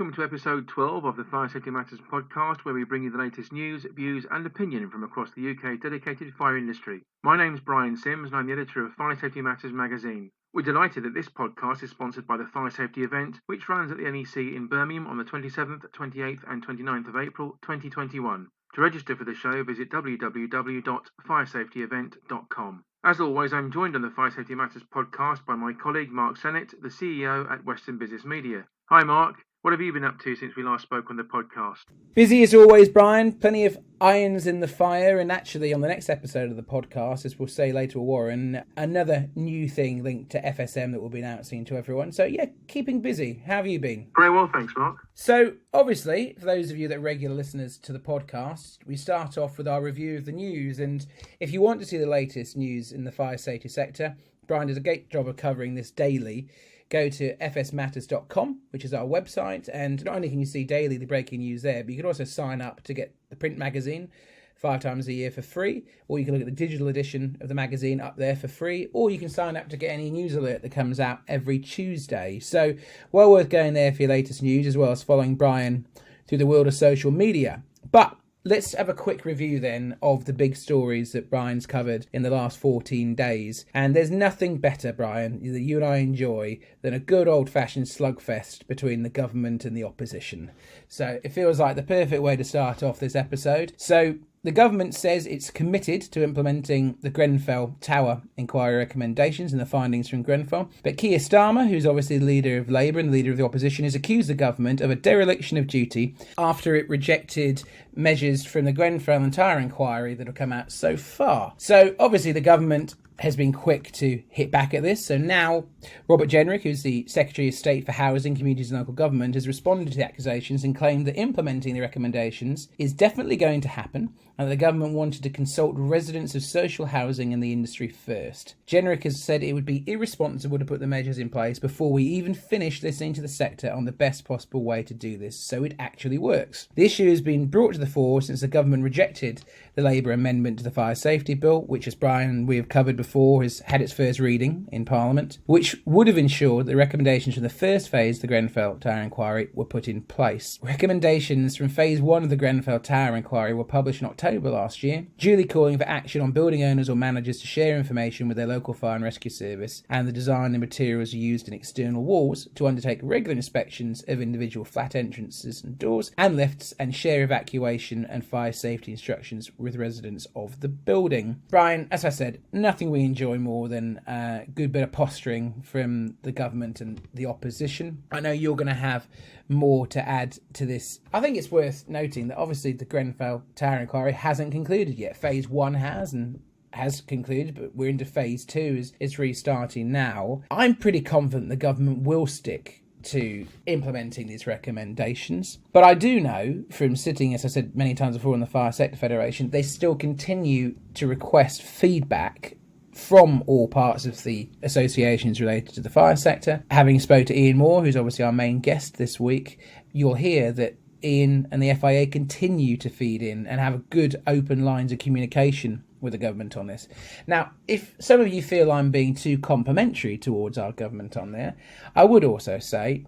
Welcome to episode 12 of the Fire Safety Matters podcast, where we bring you the latest news, views and opinion from across the UK dedicated fire industry. My name's Brian Sims and I'm the editor of Fire Safety Matters magazine. We're delighted that this podcast is sponsored by the Fire Safety event, which runs at the NEC in Birmingham on the 27th, 28th and 29th of April 2021. To register for the show, visit www.firesafetyevent.com. As always, I'm joined on the Fire Safety Matters podcast by my colleague Mark Sennett, the CEO at Western Business Media. Hi Mark. What have you been up to since we last spoke on the podcast? Busy as always, Brian. Plenty of irons in the fire. And actually, on the next episode of the podcast, as we'll say later, Warren, another new thing linked to FSM that we'll be announcing to everyone. So, yeah, keeping busy. How have you been? Very well, thanks, Mark. So, obviously, for those of you that are regular listeners to the podcast, we start off with our review of the news. And if you want to see the latest news in the fire safety sector, Brian does a great job of covering this daily. Go to fsmatters.com, which is our website, and not only can you see daily the breaking news there, but you can also sign up to get the print magazine 5 times a year for free, or you can look at the digital edition of the magazine up there for free, or you can sign up to get any news alert that comes out every Tuesday. So well worth going there for your latest news, as well as following Brian through the world of social media. But let's have a quick review then of the big stories that Brian's covered in the last 14 days. And there's nothing better, Brian, that you and I enjoy than a good old-fashioned slugfest between the government and the opposition. So it feels like the perfect way to start off this episode. So the government says it's committed to implementing the Grenfell Tower inquiry recommendations and the findings from Grenfell. But Keir Starmer, who's obviously the leader of Labour and the leader of the opposition, has accused the government of a dereliction of duty after it rejected measures from the Grenfell and Tower inquiry that have come out so far. So obviously the government has been quick to hit back at this. So now Robert Jenrick, who's the Secretary of State for Housing, Communities and Local Government, has responded to the accusations and claimed that implementing the recommendations is definitely going to happen and that the government wanted to consult residents of social housing and the industry first. Jenrick has said it would be irresponsible to put the measures in place before we even finish listening to the sector on the best possible way to do this, so it actually works. The issue has been brought to the fore since the government rejected the Labour amendment to the Fire Safety Bill, which, as Brian and we have covered before, has had its first reading in Parliament, which would have ensured that recommendations from the first phase of the Grenfell Tower inquiry were put in place. Recommendations from phase 1 of the Grenfell Tower inquiry were published in October last year, duly calling for action on building owners or managers to share information with their local fire and rescue service and the design and materials used in external walls, to undertake regular inspections of individual flat entrances and doors and lifts, and share evacuation and fire safety instructions with residents of the building. Brian, as I said, nothing we enjoy more than a good bit of posturing from the government and the opposition. I know you're going to have more to add to this. I think it's worth noting that obviously the Grenfell Tower inquiry hasn't concluded yet. Phase 1 has concluded, but we're into phase 2 is restarting now. I'm pretty confident the government will stick to implementing these recommendations. But I do know from sitting, as I said many times before, in the Fire Sector Federation, they still continue to request feedback from all parts of the associations related to the fire sector. Having spoke to Ian Moore, who's obviously our main guest this week, you'll hear that Ian and the FIA continue to feed in and have good open lines of communication with the government on this. Now, if some of you feel I'm being too complimentary towards our government on there, I would also say,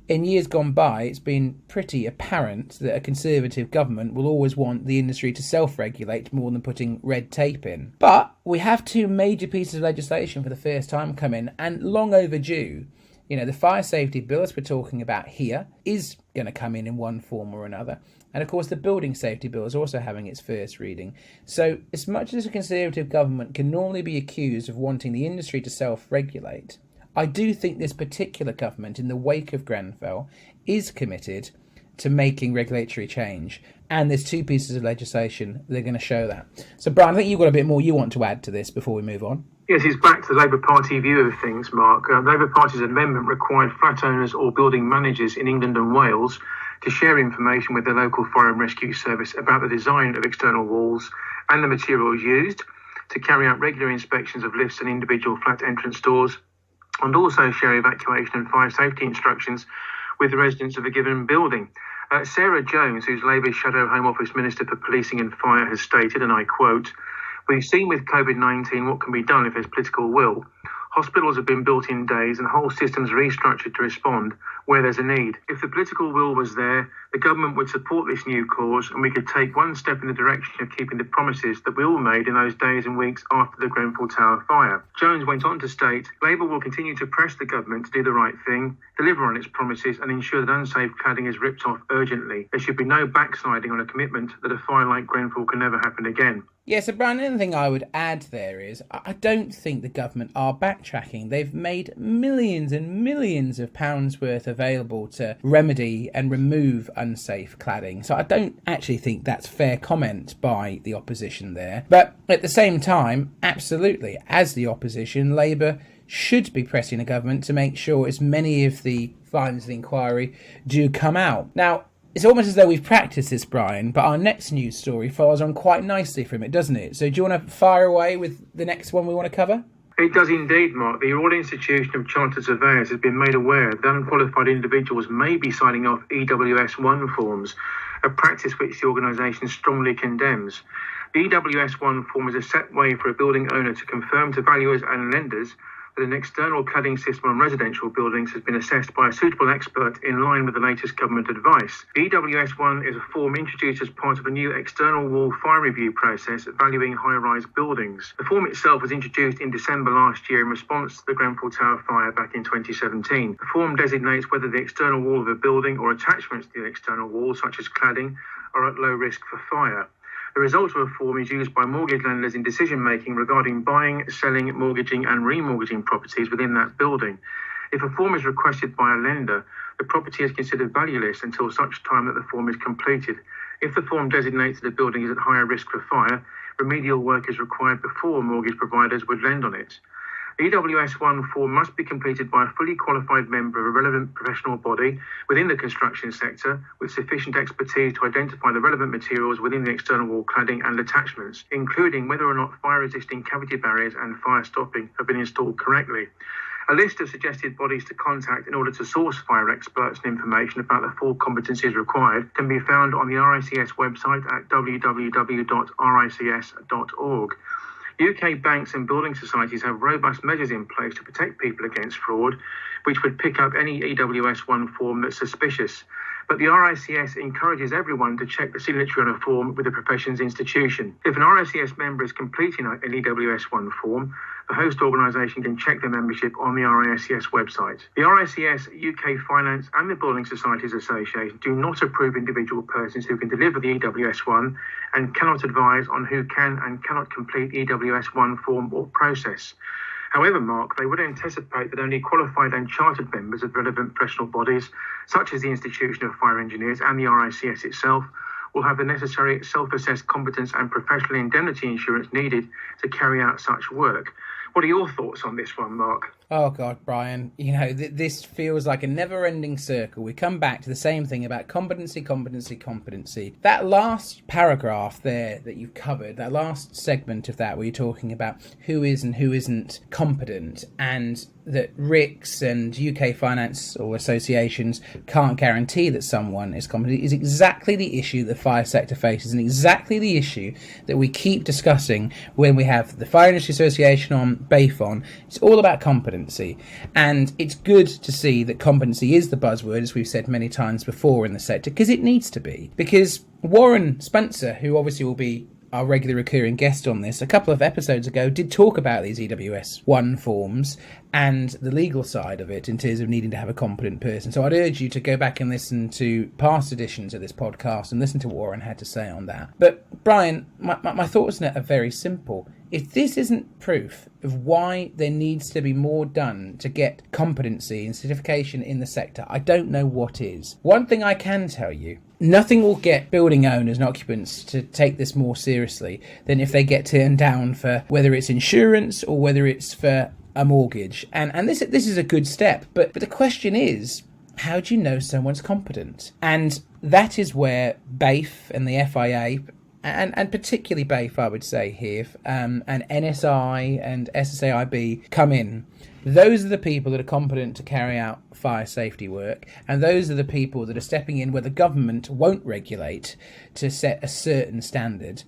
in years gone by, it's been pretty apparent that a Conservative government will always want the industry to self-regulate more than putting red tape in. But we have 2 major pieces of legislation for the first time come in, and long overdue. The fire safety bill, as we're talking about here, is going to come in one form or another. And of course, the building safety bill is also having its first reading. So as much as a Conservative government can normally be accused of wanting the industry to self-regulate, I do think this particular government, in the wake of Grenfell, is committed to making regulatory change. And there's 2 pieces of legislation that are going to show that. So, Brian, I think you've got a bit more you want to add to this before we move on. Yes, it's back to the Labour Party view of things, Mark. The Labour Party's amendment required flat owners or building managers in England and Wales to share information with their local fire and rescue service about the design of external walls and the materials used, to carry out regular inspections of lifts and individual flat entrance doors, and also share evacuation and fire safety instructions with the residents of a given building. Sarah Jones, who's Labour's Shadow Home Office Minister for Policing and Fire, has stated, and I quote, "We've seen with COVID-19 what can be done if there's political will. Hospitals have been built in days and whole systems restructured to respond where there's a need. If the political will was there, the government would support this new cause and we could take one step in the direction of keeping the promises that we all made in those days and weeks after the Grenfell Tower fire. Jones went on to state, Labour will continue to press the government to do the right thing, deliver on its promises and ensure that unsafe cladding is ripped off urgently. There should be no backsliding on a commitment that a fire like Grenfell can never happen again. Yeah, so Brian, another thing I would add there is I don't think the government are backtracking. They've made millions and millions of pounds worth available to remedy and remove unsafe cladding. So I don't actually think that's fair comment by the opposition there. But at the same time, absolutely, as the opposition, Labour should be pressing the government to make sure as many of the findings of the inquiry do come out. Now, it's almost as though we've practiced this, Brian, but our next news story follows on quite nicely from it, doesn't it? So do you want to fire away with the next one we want to cover? It does indeed, Mark. The Royal Institution of Chartered Surveyors has been made aware that unqualified individuals may be signing off EWS1 forms, a practice which the organisation strongly condemns. The EWS1 form is a set way for a building owner to confirm to valuers and lenders that an external cladding system on residential buildings has been assessed by a suitable expert in line with the latest government advice. EWS1 is a form introduced as part of a new external wall fire review process valuing high-rise buildings. The form itself was introduced in December last year in response to the Grenfell Tower fire back in 2017. The form designates whether the external wall of a building or attachments to the external wall, such as cladding, are at low risk for fire. The result of a form is used by mortgage lenders in decision-making regarding buying, selling, mortgaging and remortgaging properties within that building. If a form is requested by a lender, the property is considered valueless until such time that the form is completed. If the form designates that the building is at higher risk for fire, remedial work is required before mortgage providers would lend on it. The EWS1 form must be completed by a fully qualified member of a relevant professional body within the construction sector with sufficient expertise to identify the relevant materials within the external wall cladding and attachments, including whether or not fire-resisting cavity barriers and fire stopping have been installed correctly. A list of suggested bodies to contact in order to source fire experts and information about the full competencies required can be found on the RICS website at www.rics.org. UK banks and building societies have robust measures in place to protect people against fraud, which would pick up any EWS1 form that's suspicious. But the RICS encourages everyone to check the signatory on a form with the profession's institution. If an RICS member is completing an EWS1 form, the host organisation can check their membership on the RICS website. The RICS, UK Finance and the Building Societies Association do not approve individual persons who can deliver the EWS1 and cannot advise on who can and cannot complete EWS1 form or process. However, Mark, they would anticipate that only qualified and chartered members of relevant professional bodies, such as the Institution of Fire Engineers and the RICS itself, will have the necessary self-assessed competence and professional indemnity insurance needed to carry out such work. What are your thoughts on this one, Mark? Oh, God, Brian, this feels like a never-ending circle. We come back to the same thing about competency. That last paragraph there that you've covered, that last segment of that where you're talking about who is and who isn't competent and that RICS and UK finance or associations can't guarantee that someone is competent is exactly the issue the fire sector faces and exactly the issue that we keep discussing when we have the Fire Industry Association on, BAFE on. It's all about competency. And it's good to see that competency is the buzzword, as we've said many times before in the sector, because it needs to be. Because Warren Spencer, who obviously will be our regular recurring guest on this, a couple of episodes ago did talk about these EWS1 forms and the legal side of it in terms of needing to have a competent person. So I'd urge you to go back and listen to past editions of this podcast and listen to what Warren had to say on that. But Brian, my thoughts on it are very simple. If this isn't proof of why there needs to be more done to get competency and certification in the sector, I don't know what is. One thing I can tell you, nothing will get building owners and occupants to take this more seriously than if they get turned down for whether it's insurance or whether it's for a mortgage. And this is a good step. But the question is, how do you know someone's competent? And that is where BAFE and the FIA, and particularly BAFE, I would say here, and NSI and SSAIB come in. Those are the people that are competent to carry out fire safety work, and those are the people that are stepping in where the government won't regulate to set a certain standard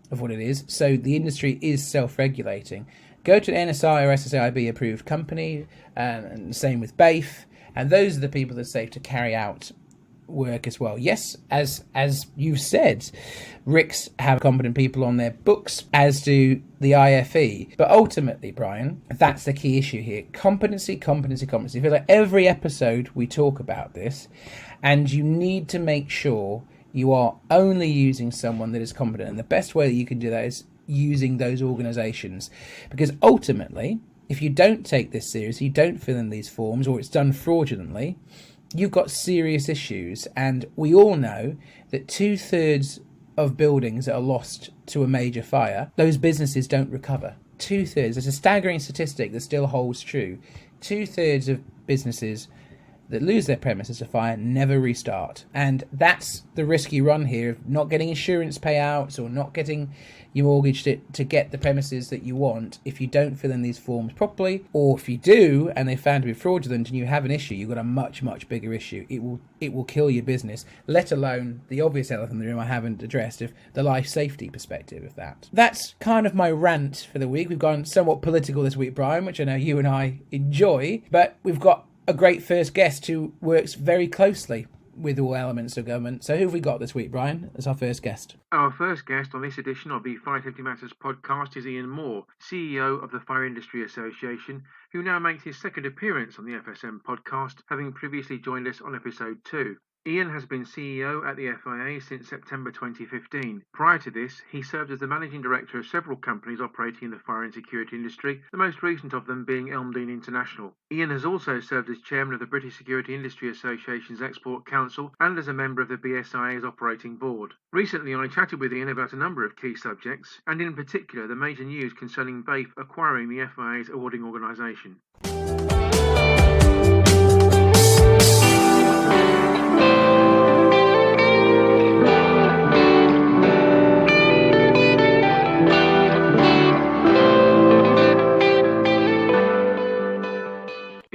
of what it is. So the industry is self-regulating. Go to an NSI or SSIB approved company, and the same with BAFE, and those are the people that are safe to carry out work as well. Yes, as you've said, RICS have competent people on their books, as do the IFE. But ultimately, Brian, that's the key issue here. Competency. I feel like every episode we talk about this, and you need to make sure you are only using someone that is competent. And the best way that you can do that is using those organisations. Because ultimately, if you don't take this seriously, you don't fill in these forms, or it's done fraudulently, you've got serious issues. And we all know that 2/3 of buildings that are lost to a major fire, those businesses don't recover. 2/3. It's a staggering statistic that still holds true. 2/3 of businesses that lose their premises to fire never restart. And that's the risk you run here, of not getting insurance payouts or not getting your mortgage to get the premises that you want if you don't fill in these forms properly. Or if you do and they found to be fraudulent and you have an issue, you've got a much bigger issue. It will kill your business, let alone the obvious elephant in the room I haven't addressed, of the life safety perspective of that. That's kind of my rant for the week. We've gone somewhat political this week, Brian, which I know you and I enjoy, but we've got a great first guest who works very closely with all elements of government. So who have we got this week, Brian, as our first guest? Our first guest on this edition of the Fire Safety Matters podcast is Ian Moore, CEO of the Fire Industry Association, who now makes his second appearance on the FSM podcast, having previously joined us on episode 2. Ian has been CEO at the FIA since September 2015. Prior to this, he served as the managing director of several companies operating in the fire and security industry, the most recent of them being Elmdene International. Ian has also served as chairman of the British Security Industry Association's Export Council and as a member of the BSIA's operating board. Recently, I chatted with Ian about a number of key subjects, and in particular the major news concerning BAFE acquiring the FIA's awarding organisation.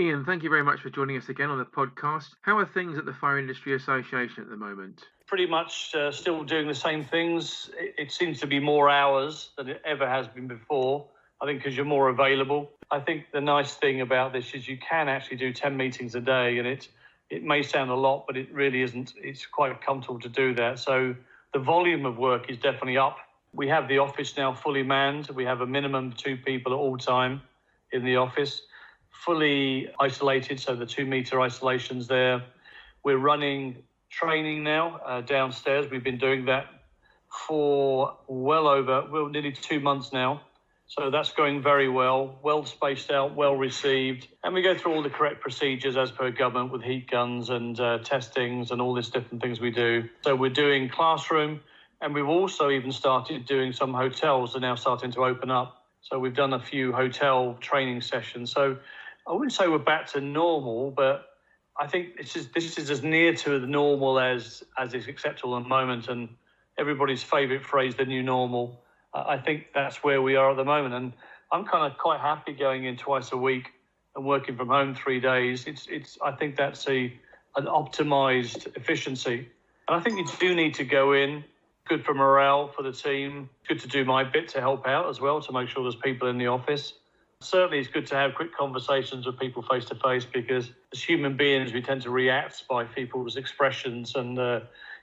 Ian, thank you very much for joining us again on the podcast. How are things at the Fire Industry Association at the moment? Pretty much still doing the same things. It seems to be more hours than it ever has been before, I think, because you're more available. I think the nice thing about this is you can actually do 10 meetings a day, and it may sound a lot, but it really isn't. It's quite comfortable to do that. So the volume of work is definitely up. We have the office now fully manned. We have a minimum of 2 people at all time in the office, fully isolated, so the 2-meter isolation's there. We're running training now downstairs. We've been doing that for nearly 2 months now. So that's going very well spaced out, well received. And we go through all the correct procedures as per government with heat guns and testings and all these different things we do. So we're doing classroom, and we've also even started doing some hotels are now starting to open up. So we've done a few hotel training sessions. So I wouldn't say we're back to normal, but I think this is as near to the normal as is acceptable at the moment. And everybody's favourite phrase, the new normal. I think that's where we are at the moment. And I'm kind of quite happy going in twice a week and working from home 3 days. I think that's an optimised efficiency. And I think you do need to go in. Good for morale for the team. Good to do my bit to help out as well, to make sure there's people in the office. Certainly it's good to have quick conversations with people face to face, because as human beings we tend to react by people's expressions, and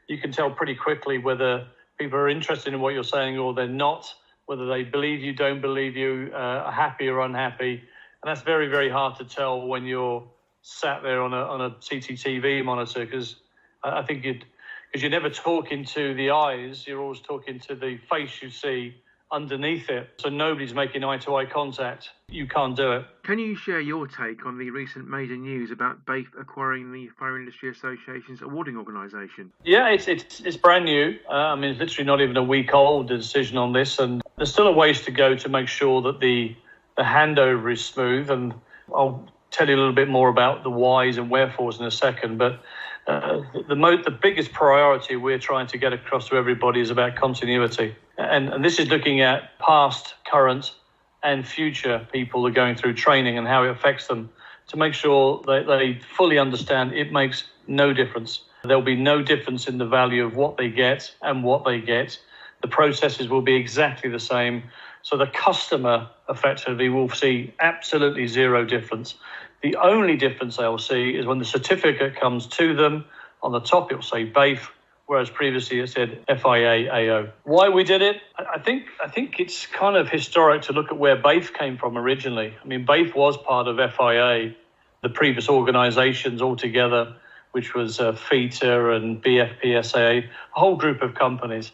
you can tell pretty quickly whether people are interested in what you're saying or they're not, whether they believe you, don't believe you, are happy or unhappy. And that's very, very hard to tell when you're sat there on a CCTV monitor, because I think because you're never talking to the eyes, you're always talking to the face you see underneath it. So nobody's making eye-to-eye contact. You can't do it. Can you share your take on the recent major news about BAFE acquiring the Fire Industry Association's awarding organisation? Yeah, it's brand new. It's literally not even a week old, the decision on this, and there's still a ways to go to make sure that the handover is smooth, and I'll tell you a little bit more about the whys and wherefores in a second, but the biggest priority we're trying to get across to everybody is about continuity. And this is looking at past, current and future people that are going through training and how it affects them, to make sure that they fully understand it makes no difference. There'll be no difference in the value of what they get and what they get. The processes will be exactly the same. So the customer effectively will see absolutely zero difference. The only difference they'll see is when the certificate comes to them. On the top, it'll say BAFE, whereas previously it said FIA-AO. Why we did it? I think it's kind of historic to look at where BAFE came from originally. I mean, BAFE was part of FIA, the previous organisations altogether, which was FITA and BFPSA, a whole group of companies.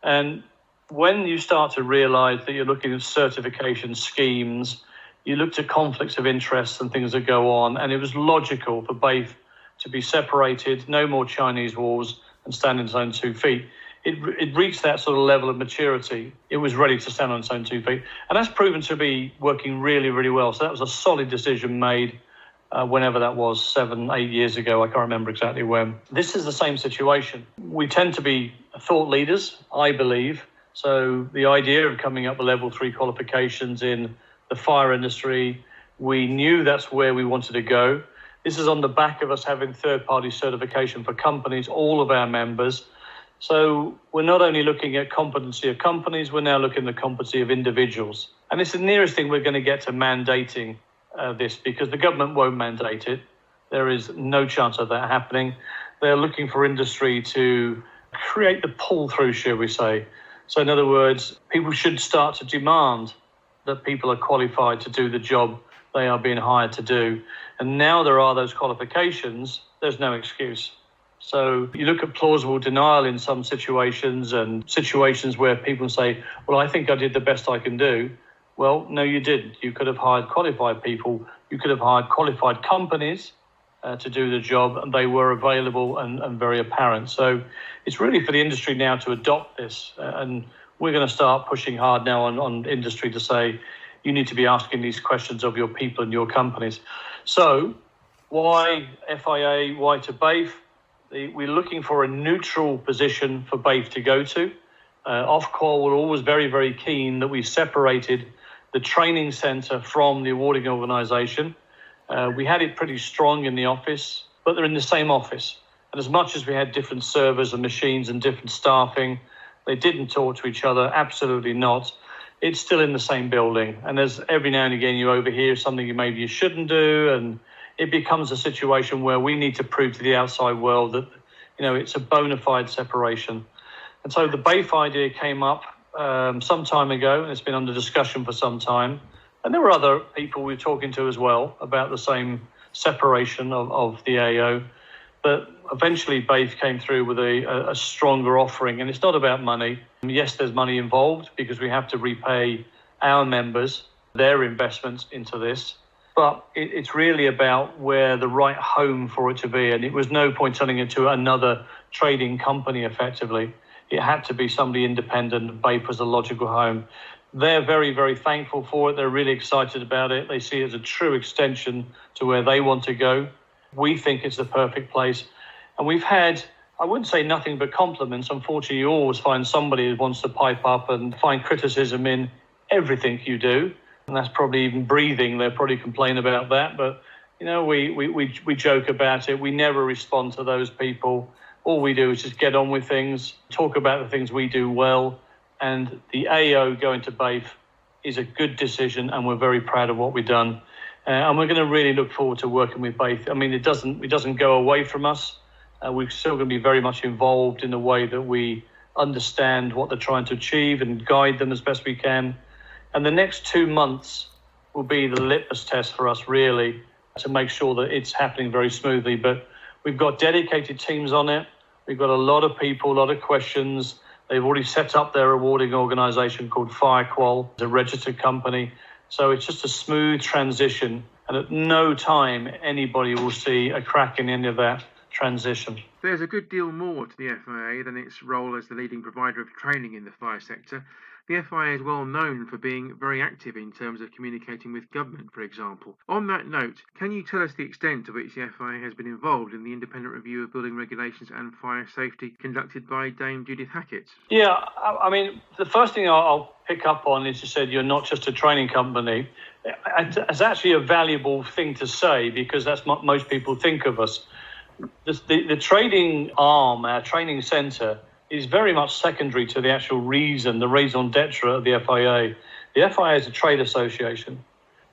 And when you start to realise that you're looking at certification schemes, you looked at conflicts of interest and things that go on, and it was logical for BAFE to be separated, no more Chinese walls, and stand on its own 2 feet. It reached that sort of level of maturity. It was ready to stand on its own 2 feet. And that's proven to be working really, really well. So that was a solid decision made whenever that was, 7, 8 years ago. I can't remember exactly when. This is the same situation. We tend to be thought leaders, I believe. So the idea of coming up with level 3 qualifications in the fire industry, we knew that's where we wanted to go. This is on the back of us having third-party certification for companies, all of our members. So we're not only looking at competency of companies, we're now looking at the competency of individuals. And it's the nearest thing we're going to get to mandating this, because the government won't mandate it. There is no chance of that happening. They're looking for industry to create the pull-through, shall we say. So in other words, people should start to demand that people are qualified to do the job they are being hired to do. And now there are those qualifications, there's no excuse. So you look at plausible denial in some situations, and situations where people say, well, I think I did the best I can do. Well, no, you didn't. You could have hired qualified people. You could have hired qualified companies to do the job, and they were available and very apparent. So it's really for the industry now to adopt this. And we're going to start pushing hard now on industry to say, you need to be asking these questions of your people and your companies. So why FIA, why to BAFE? We're looking for a neutral position for BAFE to go to. Ofqual were always very, very keen that we separated the training centre from the awarding organisation. We had it pretty strong in the office, but they're in the same office. And as much as we had different servers and machines and different staffing, they didn't talk to each other, absolutely not. It's still in the same building. And there's every now and again you overhear something maybe you shouldn't do, and it becomes a situation where we need to prove to the outside world that, it's a bona fide separation. And so the BAFE idea came up some time ago, and it's been under discussion for some time. And there were other people we were talking to as well about the same separation of the AO. But eventually BAFE came through with a stronger offering. And it's not about money. Yes, there's money involved because we have to repay our members their investments into this. But it's really about where the right home for it to be. And it was no point turning it to another trading company effectively. It had to be somebody independent. BAFE was a logical home. They're very, very thankful for it. They're really excited about it. They see it as a true extension to where they want to go. We think it's the perfect place. And we've had, I wouldn't say nothing but compliments. Unfortunately, you always find somebody who wants to pipe up and find criticism in everything you do. And that's probably even breathing. They'll probably complain about that. But, we joke about it. We never respond to those people. All we do is just get on with things, talk about the things we do well. And the AO going to BAFE is a good decision, and we're very proud of what we've done. And we're going to really look forward to working with BAFE. I mean, it doesn't go away from us. We're still going to be very much involved in the way that we understand what they're trying to achieve and guide them as best we can. And the next 2 months will be the litmus test for us, really, to make sure that it's happening very smoothly. But we've got dedicated teams on it. We've got a lot of people, a lot of questions. They've already set up their awarding organisation called FirePro, a registered company. So it's just a smooth transition. And at no time anybody will see a crack in any of that transition. There's a good deal more to the FIA than its role as the leading provider of training in the fire sector. The FIA is well known for being very active in terms of communicating with government, for example. On that note, can you tell us the extent to which the FIA has been involved in the independent review of building regulations and fire safety conducted by Dame Judith Hackett? Yeah, I mean, the first thing I'll pick up on is you said you're not just a training company. It's actually a valuable thing to say because that's what most people think of us. The trading arm, our training centre, is very much secondary to the actual reason, the raison d'etre of the FIA. The FIA is a trade association,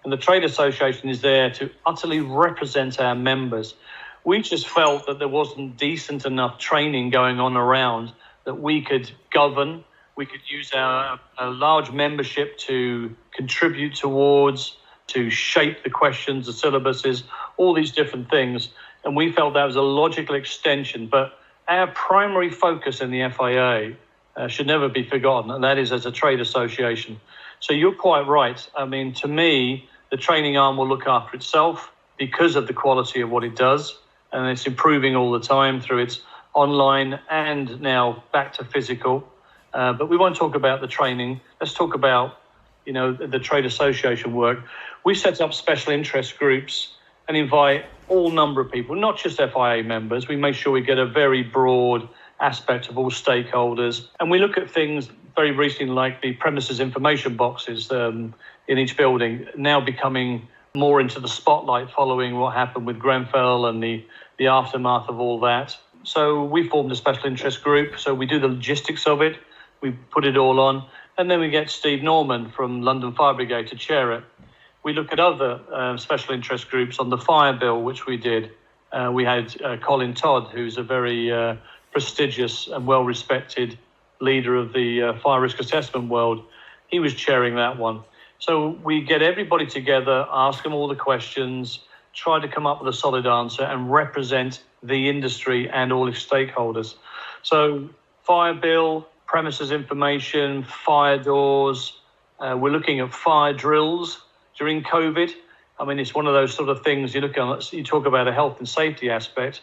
and the trade association is there to utterly represent our members. We just felt that there wasn't decent enough training going on around that we could govern. We could use our large membership to contribute towards, to shape the questions, the syllabuses, all these different things. And we felt that was a logical extension. But our primary focus in the FIA should never be forgotten, and that is as a trade association. So you're quite right. I mean, to me, the training arm will look after itself because of the quality of what it does. And it's improving all the time through its online and now back to physical. But we won't talk about the training. Let's talk about, the trade association work. We set up special interest groups and invite all number of people, not just FIA members. We make sure we get a very broad aspect of all stakeholders. And we look at things very recently like the premises information boxes in each building, now becoming more into the spotlight following what happened with Grenfell and the aftermath of all that. So we formed a special interest group. So we do the logistics of it. We put it all on. And then we get Steve Norman from London Fire Brigade to chair it. We look at other special interest groups on the fire bill, which we did. We had Colin Todd, who's a very prestigious and well-respected leader of the fire risk assessment world. He was chairing that one. So we get everybody together, ask them all the questions, try to come up with a solid answer and represent the industry and all its stakeholders. So fire bill, premises information, fire doors. We're looking at fire drills during COVID. I mean, it's one of those sort of things you talk about a health and safety aspect.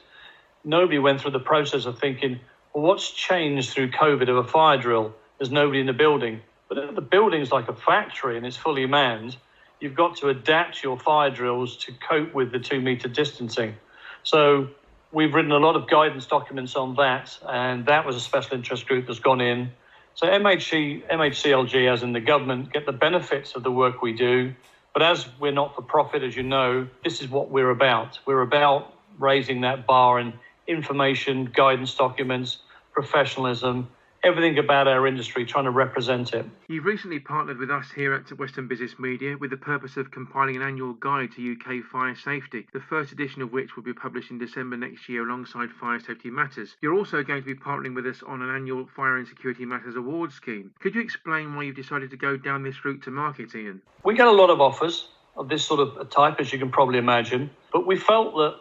Nobody went through the process of thinking, well, what's changed through COVID of a fire drill? There's nobody in the building. But if the building's like a factory and it's fully manned, you've got to adapt your fire drills to cope with the 2-meter distancing. So we've written a lot of guidance documents on that, and that was a special interest group that's gone in. So MHCLG, as in the government, get the benefits of the work we do. But as we're not for profit, as you know, this is what we're about. We're about raising that bar in information, guidance documents, professionalism, everything about our industry, trying to represent it. You've recently partnered with us here at Western Business Media with the purpose of compiling an annual guide to UK fire safety, the first edition of which will be published in December next year alongside Fire Safety Matters. You're also going to be partnering with us on an annual Fire and Security Matters award scheme. Could you explain why you've decided to go down this route to market, Ian? We get a lot of offers of this sort of type, as you can probably imagine, but we felt that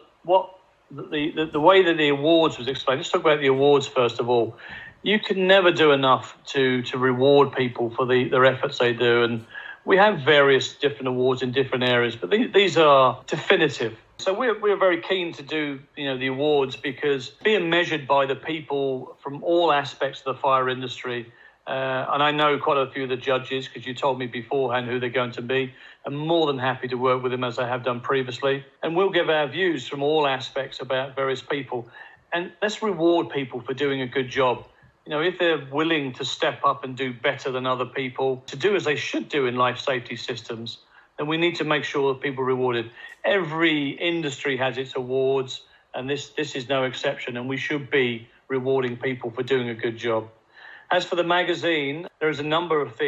the way that the awards was explained, let's talk about the awards first of all. You can never do enough to reward people for their efforts they do. And we have various different awards in different areas, but these are definitive. So we're very keen to do the awards because being measured by the people from all aspects of the fire industry, and I know quite a few of the judges because you told me beforehand who they're going to be. I'm more than happy to work with them as I have done previously. And we'll give our views from all aspects about various people. And let's reward people for doing a good job. If they're willing to step up and do better than other people, to do as they should do in life safety systems, then we need to make sure that people are rewarded. Every industry has its awards, and this is no exception, and we should be rewarding people for doing a good job. As for the magazine, there is a number of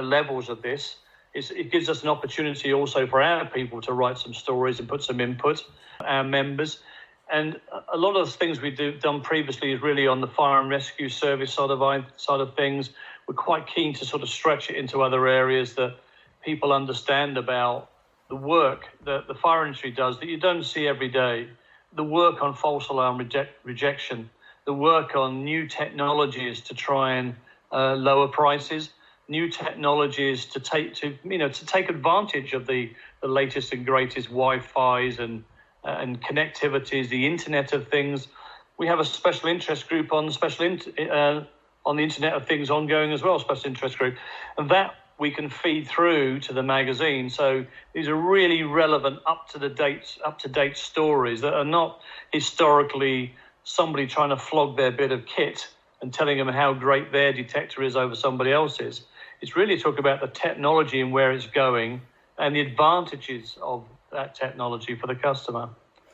levels of this. It gives us an opportunity also for our people to write some stories and put some input, our members. And a lot of the things we've done previously is really on the fire and rescue service side of things. We're quite keen to sort of stretch it into other areas that people understand about the work that the fire industry does that you don't see every day. The work on false alarm rejection, the work on new technologies to try and lower prices, new technologies to take advantage of the latest and greatest Wi-Fi's and connectivities, the Internet of Things. We have a special interest group on the Internet of Things ongoing as well, special interest group, and that we can feed through to the magazine. So these are really relevant, up to date stories that are not historically somebody trying to flog their bit of kit and telling them how great their detector is over somebody else's. It's really talk about the technology and where it's going and the advantages of that technology for the customer.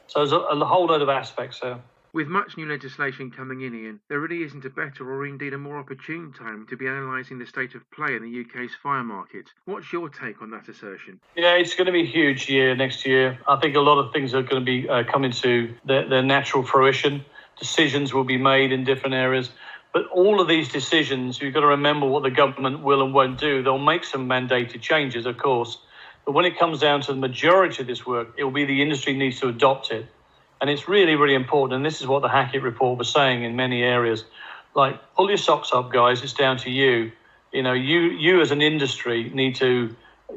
So there's a whole load of aspects there. With much new legislation coming in, Ian, there really isn't a better or indeed a more opportune time to be analysing the state of play in the UK's fire market. What's your take on that assertion? Yeah, it's going to be a huge year next year. I think a lot of things are going to be coming to their natural fruition. Decisions will be made in different areas. But all of these decisions, you've got to remember what the government will and won't do. They'll make some mandated changes, of course. But when it comes down to the majority of this work, it will be the industry needs to adopt it. And it's really, really important. And this is what the Hackett report was saying in many areas. Like, pull your socks up, guys. It's down to you. You know, you as an industry need to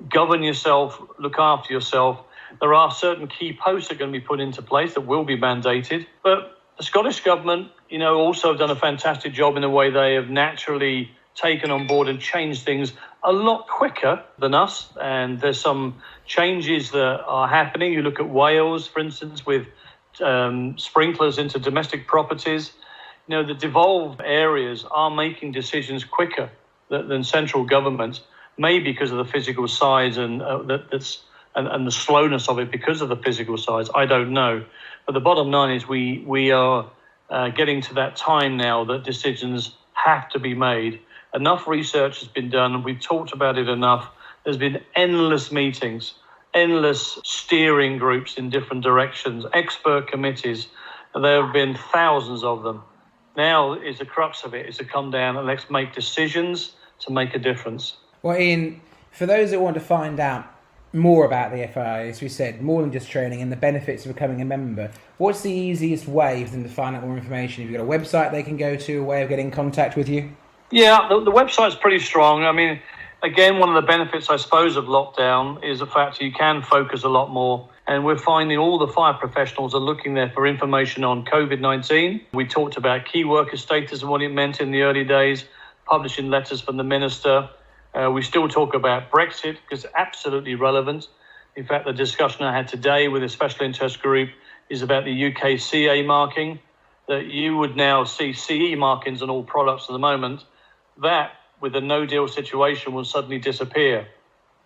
govern yourself, look after yourself. There are certain key posts that are going to be put into place that will be mandated. But the Scottish government, you know, also have done a fantastic job in the way they have naturally taken on board and changed things a lot quicker than us. And there's some changes that are happening. You look at Wales, for instance, with sprinklers into domestic properties. You know, the devolved areas are making decisions quicker than central government, maybe because of the physical size and the slowness of it because of the physical size. I don't know. But the bottom line is we are getting to that time now that decisions have to be made. Enough research has been done, and we've talked about it enough. There's been endless meetings, endless steering groups in different directions, expert committees. And there have been thousands of them. Now is the crux of it, is to come down and let's make decisions to make a difference. Well, Ian, for those that want to find out more about the FIA, as we said, more than just training and the benefits of becoming a member, what's the easiest way for them to find out more information? Have you got a website they can go to, a way of getting in contact with you? Yeah, the website's pretty strong. I mean, again, one of the benefits, I suppose, of lockdown is the fact that you can focus a lot more. And we're finding all the fire professionals are looking there for information on COVID-19. We talked about key worker status and what it meant in the early days, publishing letters from the minister. We still talk about Brexit because it's absolutely relevant. In fact, the discussion I had today with a special interest group is about the UK CA marking, that you would now see CE markings on all products at the moment. That, with a no-deal situation, will suddenly disappear.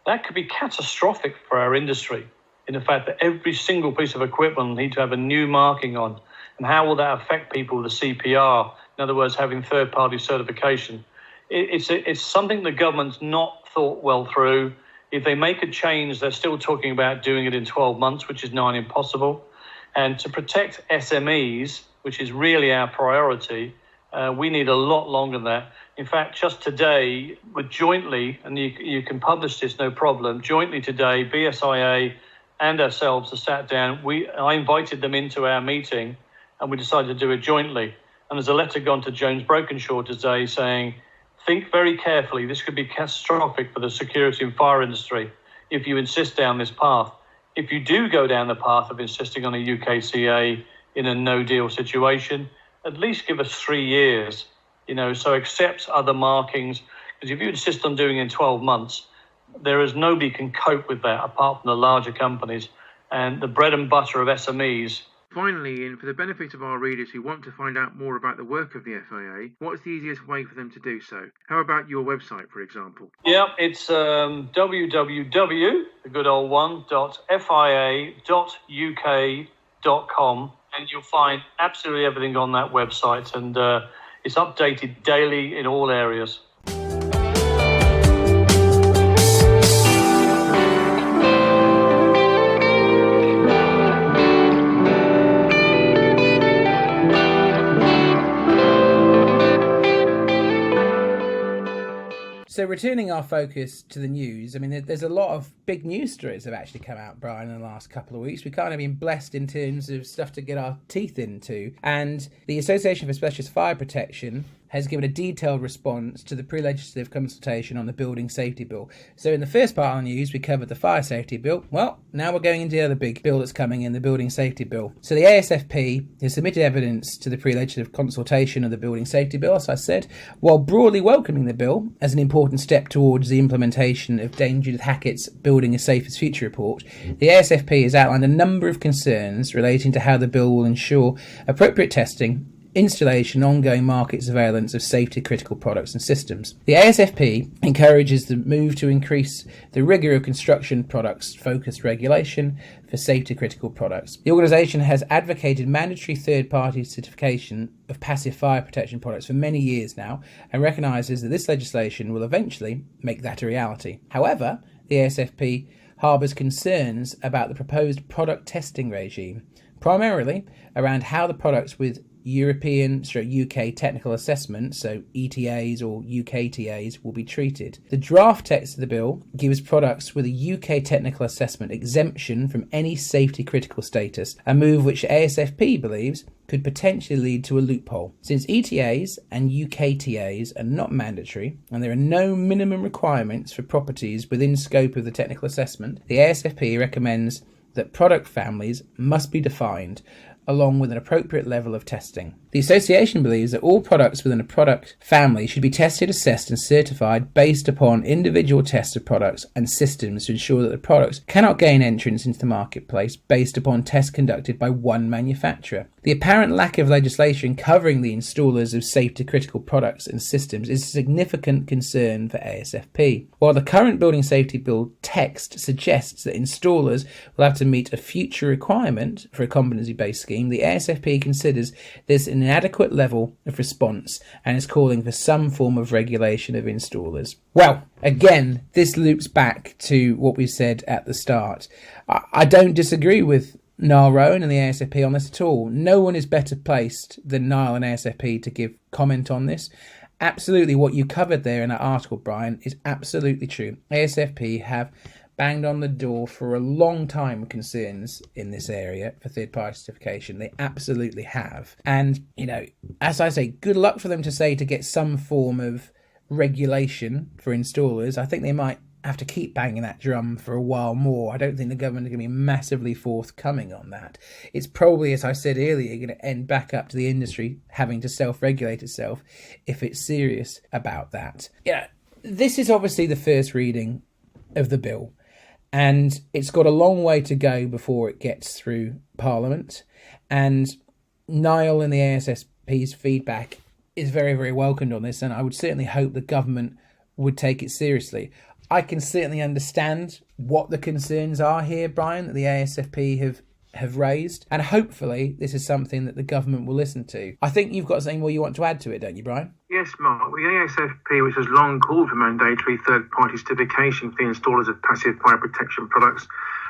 That could be catastrophic for our industry, in the fact that every single piece of equipment will need to have a new marking on. And how will that affect people with the CPR? In other words, having third-party certification. It's something the government's not thought well through. If they make a change, they're still talking about doing it in 12 months, which is nigh impossible. And to protect SMEs, which is really our priority, we need a lot longer than that. In fact, just today, with jointly, and you can publish this, no problem, jointly today, BSIA and ourselves have sat down. I invited them into our meeting, and we decided to do it jointly. And there's a letter gone to Jones Brokenshire today saying, think very carefully. This could be catastrophic for the security and fire industry if you insist down this path. If you do go down the path of insisting on a UKCA in a no-deal situation, at least give us 3 years, so accept other markings. Because if you insist on doing it in 12 months, nobody can cope with that apart from the larger companies and the bread and butter of SMEs. Finally, Ian, for the benefit of our readers who want to find out more about the work of the FIA, what's the easiest way for them to do so? How about your website, for example? Yeah, it's www.fia.uk.com, and you'll find absolutely everything on that website, and it's updated daily in all areas. So returning our focus to the news, I mean, there's a lot of big news stories that have actually come out, Brian, in the last couple of weeks. We've kind of been blessed in terms of stuff to get our teeth into. And the Association for Specialist Fire Protection has given a detailed response to the pre-legislative consultation on the Building Safety Bill. So in the first part of the news, we covered the Fire Safety Bill. Well, now we're going into the other big bill that's coming in, the Building Safety Bill. So the ASFP has submitted evidence to the pre-legislative consultation of the Building Safety Bill, as I said, while broadly welcoming the bill as an important step towards the implementation of Danger Hackett's Building as Safe as Future report. The ASFP has outlined a number of concerns relating to how the bill will ensure appropriate testing installation and ongoing market surveillance of safety critical products and systems. The ASFP encourages the move to increase the rigour of construction products focused regulation for safety critical products. The organisation has advocated mandatory third-party certification of passive fire protection products for many years now and recognises that this legislation will eventually make that a reality. However, the ASFP harbours concerns about the proposed product testing regime, primarily around how the products with European/UK technical assessment, so ETAs or UKTAs, will be treated. The draft text of the bill gives products with a UK technical assessment exemption from any safety critical status, a move which ASFP believes could potentially lead to a loophole. Since ETAs and UKTAs are not mandatory and there are no minimum requirements for properties within scope of the technical assessment, the ASFP recommends that product families must be defined along with an appropriate level of testing. The association believes that all products within a product family should be tested, assessed and certified based upon individual tests of products and systems to ensure that the products cannot gain entrance into the marketplace based upon tests conducted by one manufacturer. The apparent lack of legislation covering the installers of safety critical products and systems is a significant concern for ASFP. While the current Building Safety Bill text suggests that installers will have to meet a future requirement for a competency-based scheme, the ASFP considers this an inadequate level of response and is calling for some form of regulation of installers. Well, again, this loops back to what we said at the start. I don't disagree with Niall Rowan and the ASFP on this at all. No one is better placed than Niall and ASFP to give comment on this. Absolutely, what you covered there in that article, Brian, is absolutely true. ASFP have banged on the door for a long time concerns in this area for third-party certification. They absolutely have. And, you know, as I say, good luck for them to get some form of regulation for installers. I think they might have to keep banging that drum for a while more. I don't think the government are going to be massively forthcoming on that. It's probably, as I said earlier, going to end back up to the industry having to self-regulate itself if it's serious about that. Yeah, this is obviously the first reading of the bill, and it's got a long way to go before it gets through Parliament. And Niall and the ASFP's feedback is very, very welcomed on this, and I would certainly hope the government would take it seriously. I can certainly understand what the concerns are here, Brian, that the ASFP have raised, and hopefully this is something that the government will listen to. I think you've got something more you want to add to it, don't you, Brian? Yes, Mark. The ASFP, which has long called for mandatory third-party certification for the installers of passive fire protection products,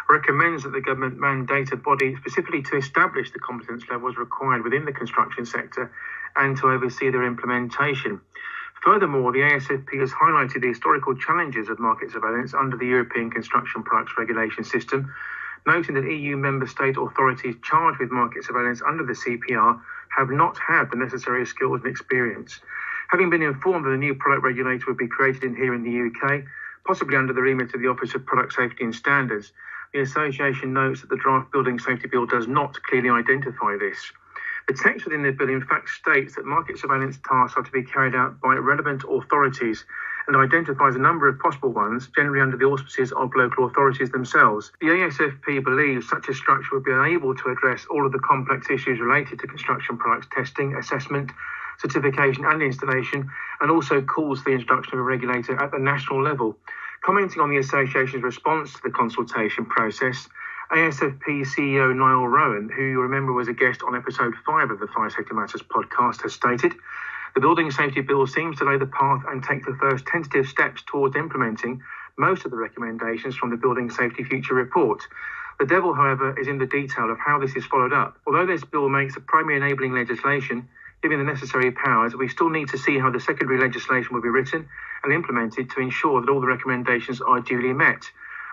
recommends that the government mandate a body specifically to establish the competence levels required within the construction sector and to oversee their implementation. Furthermore, the ASFP has highlighted the historical challenges of market surveillance under the European Construction Products Regulation System, noting that EU member state authorities charged with market surveillance under the CPR have not had the necessary skills and experience. Having been informed that a new product regulator would be created here in the UK, possibly under the remit of the Office of Product Safety and Standards, the association notes that the draft Building Safety Bill does not clearly identify this. The text within the bill in fact states that market surveillance tasks are to be carried out by relevant authorities and identifies a number of possible ones, generally under the auspices of local authorities themselves. The ASFP believes such a structure would be unable to address all of the complex issues related to construction products testing, assessment, certification and installation, and also calls for the introduction of a regulator at the national level. Commenting on the association's response to the consultation process, ASFP CEO Niall Rowan, who you remember was a guest on episode 5 of the Fire Safety Matters podcast, has stated, "The Building Safety Bill seems to lay the path and take the first tentative steps towards implementing most of the recommendations from the Building Safety Future Report. The devil, however, is in the detail of how this is followed up. Although this bill makes the primary enabling legislation, giving the necessary powers, we still need to see how the secondary legislation will be written and implemented to ensure that all the recommendations are duly met."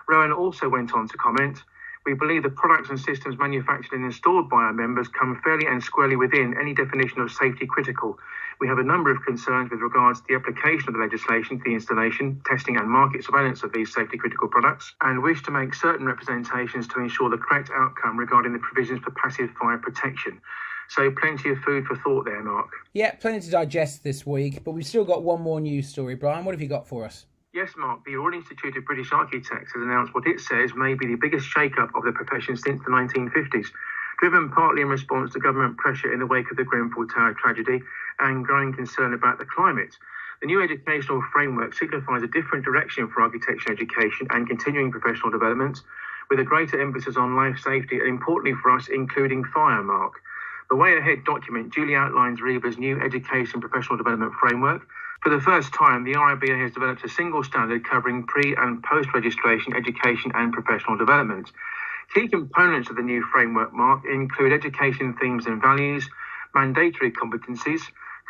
Rowan also went on to comment, "We believe the products and systems manufactured and installed by our members come fairly and squarely within any definition of safety critical. We have a number of concerns with regards to the application of the legislation for the installation, testing and market surveillance of these safety critical products, and wish to make certain representations to ensure the correct outcome regarding the provisions for passive fire protection." So plenty of food for thought there, Mark. Yeah, plenty to digest this week, but we've still got one more news story. Brian, what have you got for us? Yes, Mark. The Royal Institute of British Architects has announced what it says may be the biggest shake-up of the profession since the 1950s. driven partly in response to government pressure in the wake of the Grenfell Tower tragedy and growing concern about the climate. The new educational framework signifies a different direction for architecture education and continuing professional development, with a greater emphasis on life safety and, importantly for us, including fire, Mark. The Way Ahead document duly outlines RIBA's new education professional development framework. For the first time, the RIBA has developed a single standard covering pre- and post-registration education and professional development. Key components of the new framework, Mark, include education themes and values, mandatory competencies,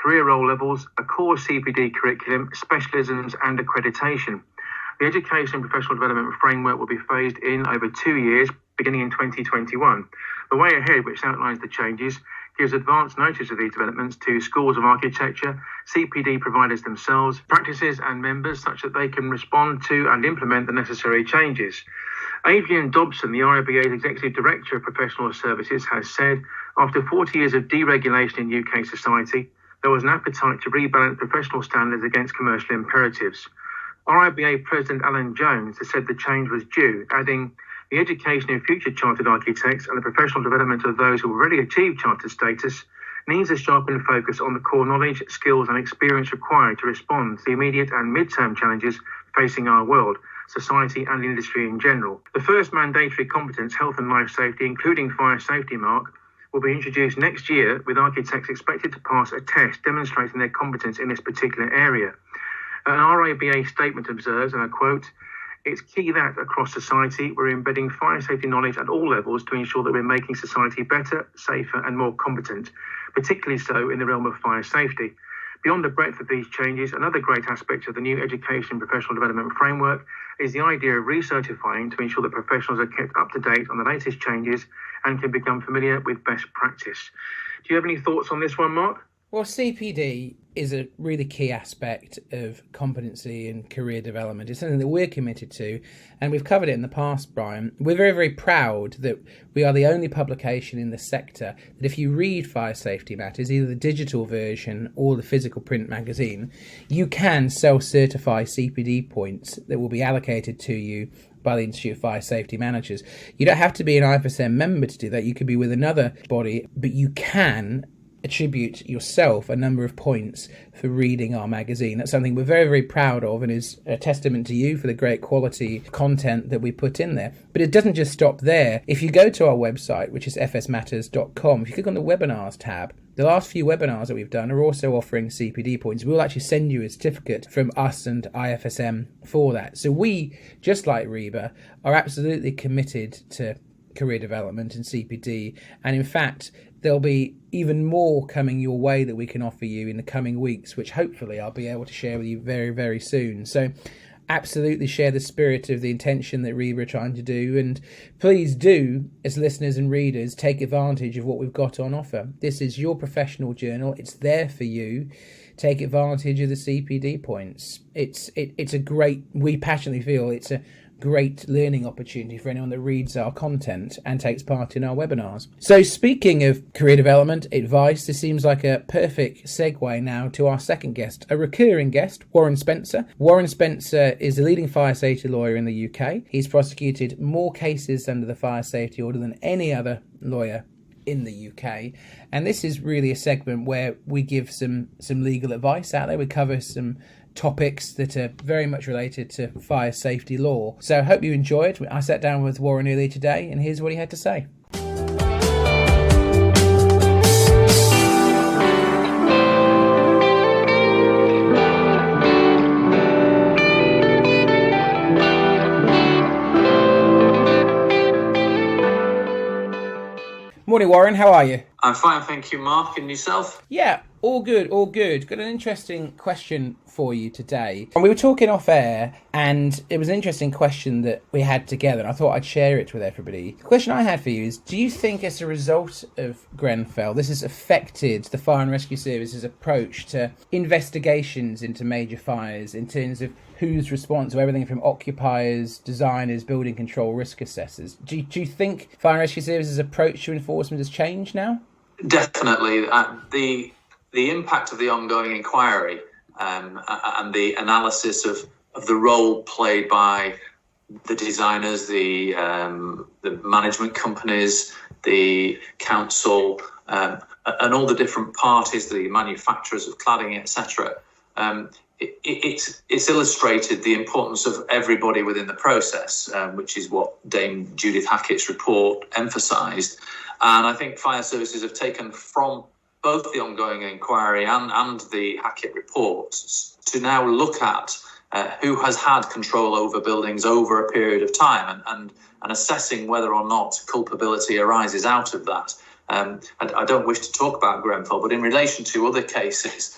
career role levels, a core CPD curriculum, specialisms and accreditation. The Education and Professional Development Framework will be phased in over 2 years, beginning in 2021. The Way Ahead, which outlines the changes, gives advance notice of these developments to schools of architecture, CPD providers themselves, practices and members, such that they can respond to and implement the necessary changes. Adrian Dobson, the RIBA's Executive Director of Professional Services, has said, after 40 years of deregulation in UK society, there was an appetite to rebalance professional standards against commercial imperatives. RIBA President Alan Jones has said the change was due, adding, the education of future chartered architects and the professional development of those who have already achieved chartered status needs a sharpened focus on the core knowledge, skills and experience required to respond to the immediate and mid-term challenges facing our world, society and industry in general. The first mandatory competence, health and life safety, including fire safety, Mark, will be introduced next year, with architects expected to pass a test demonstrating their competence in this particular area. An RIBA statement observes, and I quote, it's key that across society we're embedding fire safety knowledge at all levels to ensure that we're making society better, safer and more competent, particularly so in the realm of fire safety. Beyond the breadth of these changes, another great aspect of the new Education Professional Development Framework is the idea of recertifying to ensure that professionals are kept up to date on the latest changes and can become familiar with best practice. Do you have any thoughts on this one, Mark? Well, CPD is a really key aspect of competency and career development. It's something that we're committed to, and we've covered it in the past, Brian. We're very, very proud that we are the only publication in the sector that if you read Fire Safety Matters, either the digital version or the physical print magazine, you can self-certify CPD points that will be allocated to you by the Institute of Fire Safety Managers. You don't have to be an FSM member to do that. You could be with another body, but you can attribute yourself a number of points for reading our magazine. That's something we're very, very proud of and is a testament to you for the great quality content that we put in there. But it doesn't just stop there. If you go to our website, which is fsmatters.com, if you click on the webinars tab, the last few webinars that we've done are also offering CPD points. We'll actually send you a certificate from us and IFSM for that. So we, just like RIBA, are absolutely committed to career development and CPD. And in fact, there'll be even more coming your way that we can offer you in the coming weeks, which hopefully I'll be able to share with you very, very soon. So absolutely share the spirit of the intention that RIBA are trying to do. And please do, as listeners and readers, take advantage of what we've got on offer. This is your professional journal. It's there for you. Take advantage of the CPD points. It's a great, we passionately feel it's a great learning opportunity for anyone that reads our content and takes part in our webinars. So speaking of career development advice, this seems like a perfect segue now to our second guest, a recurring guest, Warren Spencer. Warren Spencer is a leading fire safety lawyer in the UK. He's prosecuted more cases under the fire safety order than any other lawyer in the UK, and this is really a segment where we give some legal advice out there. We cover some topics that are very much related to fire safety law. So I hope you enjoyed. I sat down with Warren earlier today, and here's what he had to say. Morning, Warren. How are you? I'm fine, thank you, Mark. And yourself? Yeah, all good, all good. Got an interesting question for you today. And we were talking off air, and it was an interesting question that we had together, and I thought I'd share it with everybody. The question I had for you is, do you think as a result of Grenfell, this has affected the Fire and Rescue Service's approach to investigations into major fires in terms of who's responsible, everything from occupiers, designers, building control, risk assessors? Do you think Fire and Rescue Service's approach to enforcement has changed now? Definitely. The impact of the ongoing inquiry and the analysis of the role played by the designers, the management companies, the council, and all the different parties, the manufacturers of cladding, etc. It's illustrated the importance of everybody within the process, which is what Dame Judith Hackett's report emphasised. And I think fire services have taken from both the ongoing inquiry and the Hackett report to now look at who has had control over buildings over a period of time and assessing whether or not culpability arises out of that. I don't wish to talk about Grenfell, but in relation to other cases,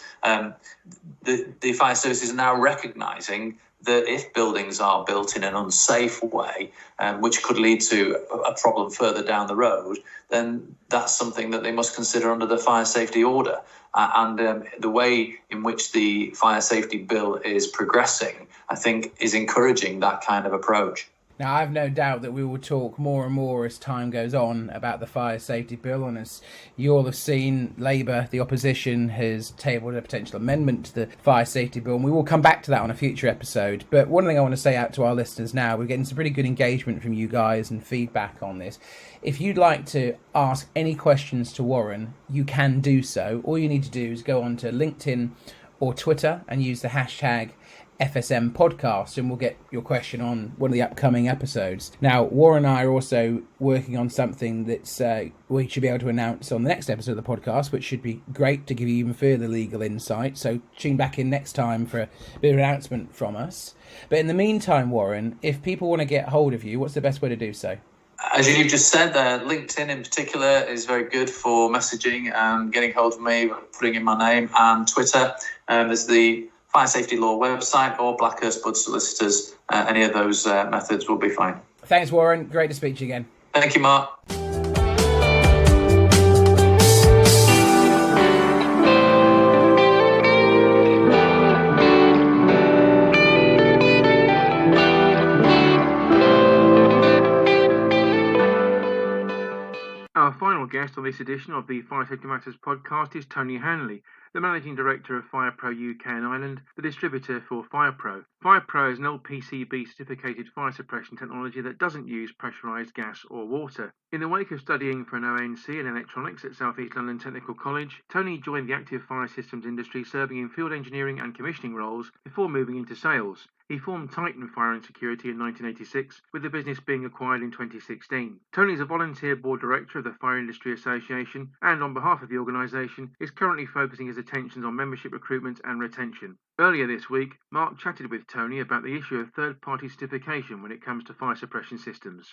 the fire services are now recognising that if buildings are built in an unsafe way, which could lead to a problem further down the road, then that's something that they must consider under the fire safety order. And the way in which the fire safety bill is progressing, I think, is encouraging that kind of approach. Now, I've no doubt that we will talk more and more as time goes on about the fire safety bill, and as you all have seen, Labour, the opposition, has tabled a potential amendment to the fire safety bill, and we will come back to that on a future episode. But one thing I want to say out to our listeners now, we're getting some pretty good engagement from you guys and feedback on this. If you'd like to ask any questions to Warren, you can do so. All you need to do is go onto LinkedIn or Twitter and use the hashtag FSM Podcast, and we'll get your question on one of the upcoming episodes. Now, Warren and I are also working on something that's we should be able to announce on the next episode of the podcast, which should be great to give you even further legal insight. So tune back in next time for a bit of an announcement from us. But in the meantime, Warren, if people want to get hold of you, what's the best way to do so? As you just said, LinkedIn in particular is very good for messaging and getting hold of me, putting in my name, and Twitter. There's the Fire Safety Law website or Blackhurst Budd Solicitors. Any of those methods will be fine. Thanks, Warren. Great to speak to you again. Thank you, Mark. Our final guest on this edition of the Fire Safety Matters podcast is Tony Hanley, the Managing Director of FirePro UK and Ireland, the distributor for FirePro. FirePro is an LPCB certificated fire suppression technology that doesn't use pressurised gas or water. In the wake of studying for an ONC in electronics at South East London Technical College, Tony joined the active fire systems industry, serving in field engineering and commissioning roles before moving into sales. He formed Titan Fire and Security in 1986, with the business being acquired in 2016. Tony is a volunteer board director of the Fire Industry Association, and on behalf of the organisation is currently focusing his attentions on membership recruitment and retention. Earlier this week, Mark chatted with Tony about the issue of third-party certification when it comes to fire suppression systems.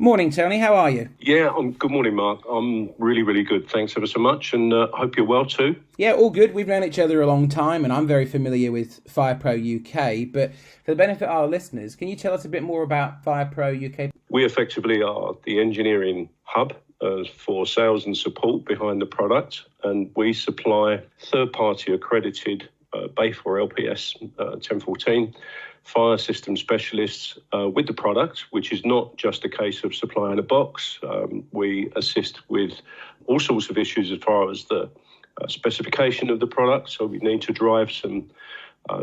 Morning, Tony. How are you? Yeah, good morning, Mark. I'm really, really good. Thanks ever so much, and hope you're well too. Yeah, all good. We've known each other a long time, and I'm very familiar with FirePro UK. But for the benefit of our listeners, can you tell us a bit more about FirePro UK? We effectively are the engineering hub for sales and support behind the product, and we supply third-party accredited BAFE or LPS 1014 fire system specialists with the product, which is not just a case of supplying a box. We assist with all sorts of issues as far as the specification of the product. So we need to drive some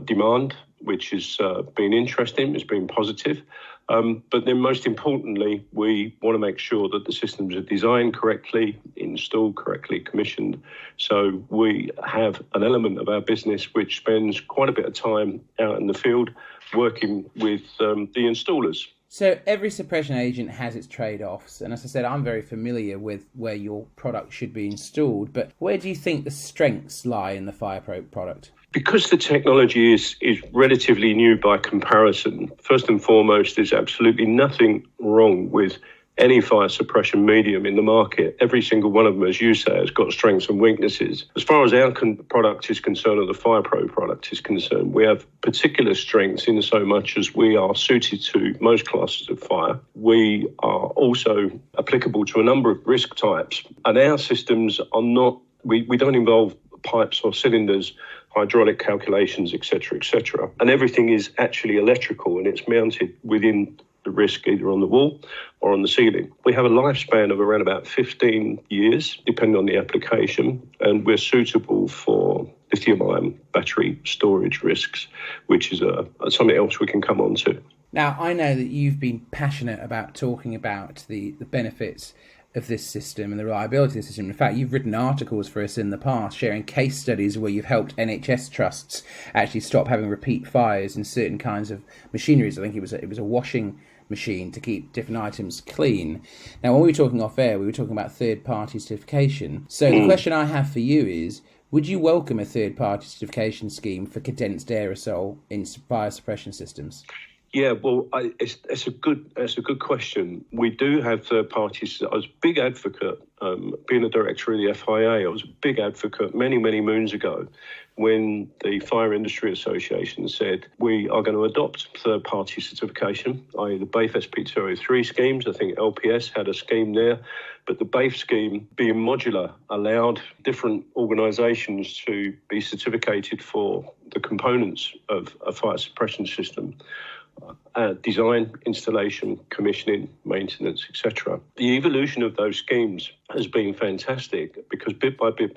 demand, which has been interesting, has been positive. But then most importantly, we want to make sure that the systems are designed correctly, installed correctly, commissioned. So we have an element of our business which spends quite a bit of time out in the field working with the installers. So every suppression agent has its trade-offs, and as I said, I'm very familiar with where your product should be installed, but where do you think the strengths lie in the FirePro product? Because the technology is relatively new by comparison, first and foremost, there's absolutely nothing wrong with any fire suppression medium in the market. Every single one of them, as you say, has got strengths and weaknesses. As far as our product is concerned, or the FirePro product is concerned, we have particular strengths in so much as we are suited to most classes of fire. We are also applicable to a number of risk types, and our systems are not, we don't involve pipes or cylinders, hydraulic calculations, etc., etc. And everything is actually electrical, and it's mounted within the risk either on the wall or on the ceiling. We have a lifespan of around about 15 years, depending on the application, and we're suitable for lithium-ion battery storage risks, which is something else we can come on to. Now, I know that you've been passionate about talking about the benefits of this system and the reliability of the system. In fact, you've written articles for us in the past sharing case studies where you've helped NHS trusts actually stop having repeat fires in certain kinds of machineries. I think it was a washing machine to keep different items clean. Now, when we were talking off air, we were talking about third-party certification. So the question I have for you is, would you welcome a third-party certification scheme for condensed aerosol in fire suppression systems? Yeah, well, it's a good question. We do have third parties. I was a big advocate, being a director of the FIA. I was a big advocate many moons ago when the Fire Industry Association said we are going to adopt third party certification, i.e. the BAFE SP203 schemes. I think LPS had a scheme there, but the BAFE scheme, being modular, allowed different organisations to be certificated for the components of a fire suppression system. Design, installation, commissioning, maintenance, etc. The evolution of those schemes has been fantastic because bit by bit,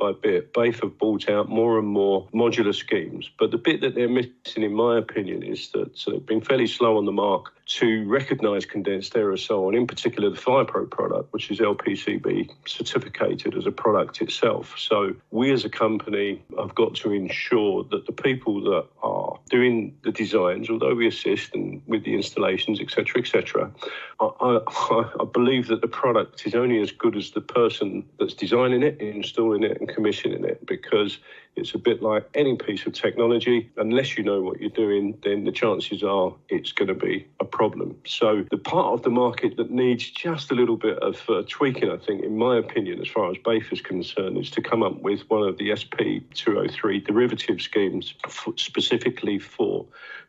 BAFE have brought out more and more modular schemes. But the bit that they're missing, in my opinion, is that they've been fairly slow on the mark to recognise condensed aerosol, and in particular the FirePro product, which is LPCB certificated as a product itself. So we as a company have got to ensure that the people that are doing the designs, although we assist and with the installations, etc., I believe that the product is only as good as the person that's designing it, installing it and commissioning it, because it's a bit like any piece of technology. Unless you know what you're doing, then the chances are it's going to be a problem. So the part of the market that needs just a little bit of tweaking, I think, in my opinion, as far as BAFE is concerned, is to come up with one of the SP203 derivative schemes specifically for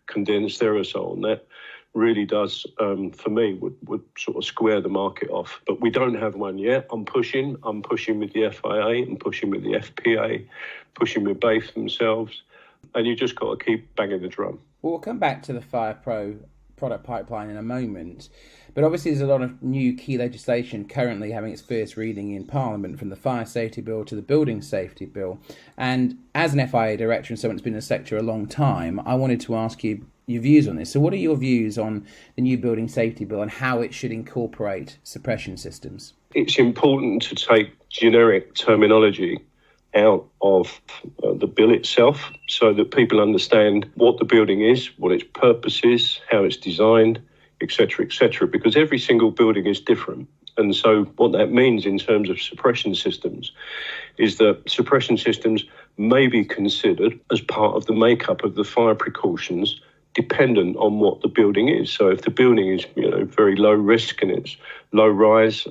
condensed aerosol. And that really does, for me, would sort of square the market off. But we don't have one yet. I'm pushing with the FIA, I'm pushing with the FPA, pushing with BAFE themselves. And you just got to keep banging the drum. Well, we'll come back to the FirePro product pipeline in a moment. But obviously there's a lot of new key legislation currently having its first reading in Parliament, from the Fire Safety Bill to the Building Safety Bill. And as an FIA director and someone that's been in the sector a long time, I wanted to ask you your views on this. So what are your views on the new Building Safety Bill and how it should incorporate suppression systems? It's important to take generic terminology out of the bill itself so that people understand what the building is, what its purpose is, how it's designed, etc., because every single building is different. And so what that means in terms of suppression systems is that suppression systems may be considered as part of the makeup of the fire precautions, dependent on what the building is. So if the building is, very low risk and it's low rise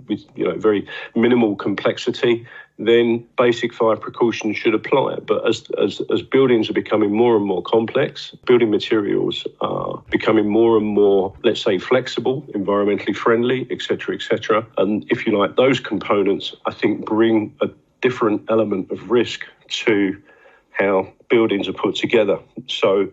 with, very minimal complexity, then basic fire precautions should apply. But as buildings are becoming more and more complex, building materials are becoming more and more, let's say, flexible, environmentally friendly, etc. And if you like, those components, I think, bring a different element of risk to how buildings are put together. So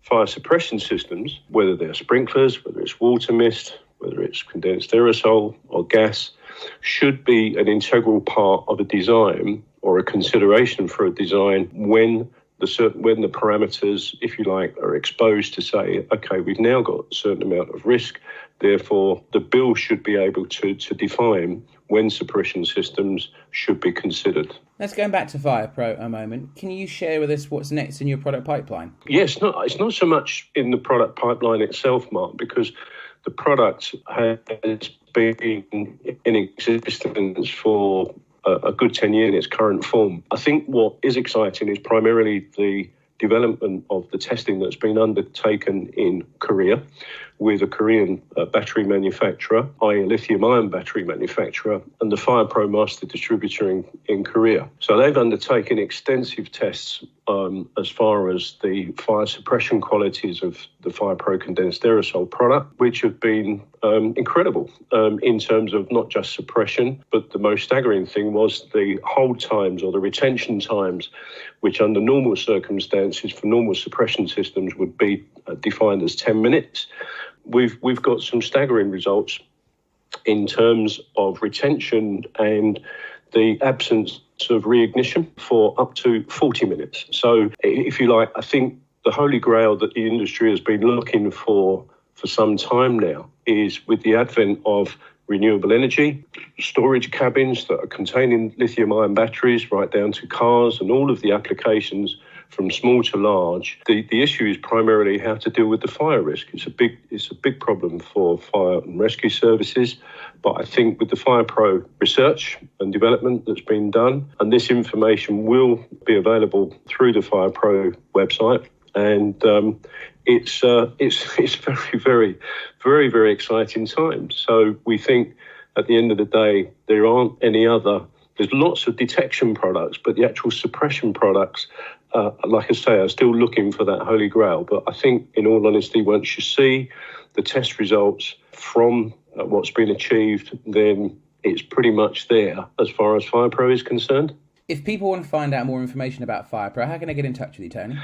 fire suppression systems, whether they're sprinklers, whether it's water mist, whether it's condensed aerosol or gas, should be an integral part of a design or a consideration for a design when the parameters, if you like, are exposed to say, okay, we've now got a certain amount of risk, therefore the bill should be able to define when suppression systems should be considered. Let's go back to FirePro a moment. Can you share with us what's next in your product pipeline? Yes, it's not so much in the product pipeline itself, Mark, because the product has been in existence for a good 10 years in its current form. I think what is exciting is primarily the development of the testing that's been undertaken in Korea with a Korean battery manufacturer, i.e. a lithium-ion battery manufacturer, and the FirePro master distributor in Korea. So they've undertaken extensive tests as far as the fire suppression qualities of the FirePro condensed aerosol product, which have been incredible in terms of not just suppression, but the most staggering thing was the hold times or the retention times, which under normal circumstances for normal suppression systems would be defined as 10 minutes. we've got some staggering results in terms of retention and the absence of reignition for up to 40 minutes. So if you like, I think the holy grail that the industry has been looking for some time now is with the advent of renewable energy, storage cabins that are containing lithium-ion batteries right down to cars and all of the applications from small to large. The issue is primarily how to deal with the fire risk. It's a big problem for fire and rescue services, but I think with the FirePro research and development that's been done, and this information will be available through the FirePro website, and it's very, very, very, very exciting times. So we think at the end of the day, there aren't any other. There's lots of detection products, but the actual suppression products, like I say, are still looking for that holy grail. But I think, in all honesty, once you see the test results from what's been achieved, then it's pretty much there as far as FirePro is concerned. If people want to find out more information about FirePro, how can they get in touch with you, Tony?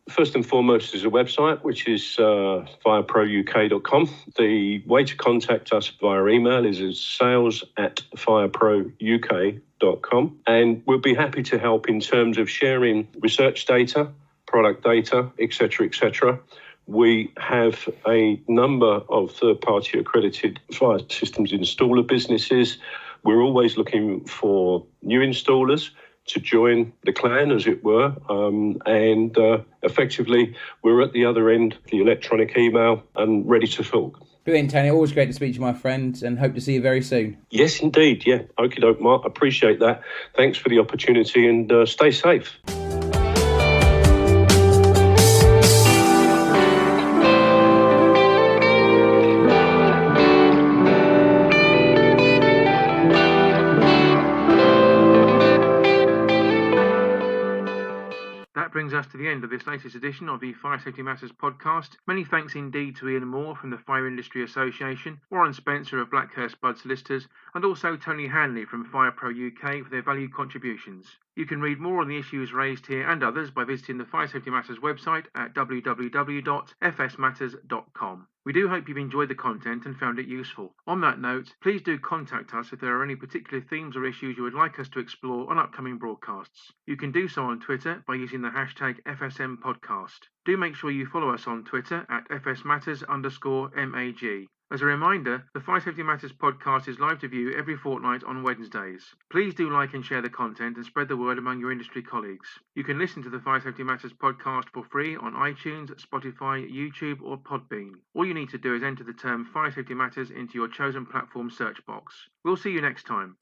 First and foremost is a website, which is fireprouk.com. The way to contact us via email is sales@fireprouk.com. And we'll be happy to help in terms of sharing research data, product data, etc., etc. We have a number of third-party accredited fire systems installer businesses. We're always looking for new installers to join the clan, as it were, and effectively we're at the other end of the electronic email and ready to talk. Brilliant, Tony. Always great to speak to you, my friend, and hope to see you very soon. Yes, indeed. Yeah. Okie doke, Mark. Appreciate that. Thanks for the opportunity, and stay safe. That brings us to the end of this latest edition of the Fire Safety Matters podcast. Many thanks indeed to Ian Moore from the Fire Industry Association, Warren Spencer of Blackhurst Budd Solicitors, and also Tony Hanley from FirePro UK for their valued contributions. You can read more on the issues raised here and others by visiting the Fire Safety Matters website at www.fsmatters.com. We do hope you've enjoyed the content and found it useful. On that note, please do contact us if there are any particular themes or issues you would like us to explore on upcoming broadcasts. You can do so on Twitter by using the hashtag FSM Podcast. Do make sure you follow us on Twitter at FSMatters_MAG. As a reminder, the Fire Safety Matters podcast is live to view every fortnight on Wednesdays. Please do like and share the content and spread the word among your industry colleagues. You can listen to the Fire Safety Matters podcast for free on iTunes, Spotify, YouTube or Podbean. All you need to do is enter the term Fire Safety Matters into your chosen platform search box. We'll see you next time.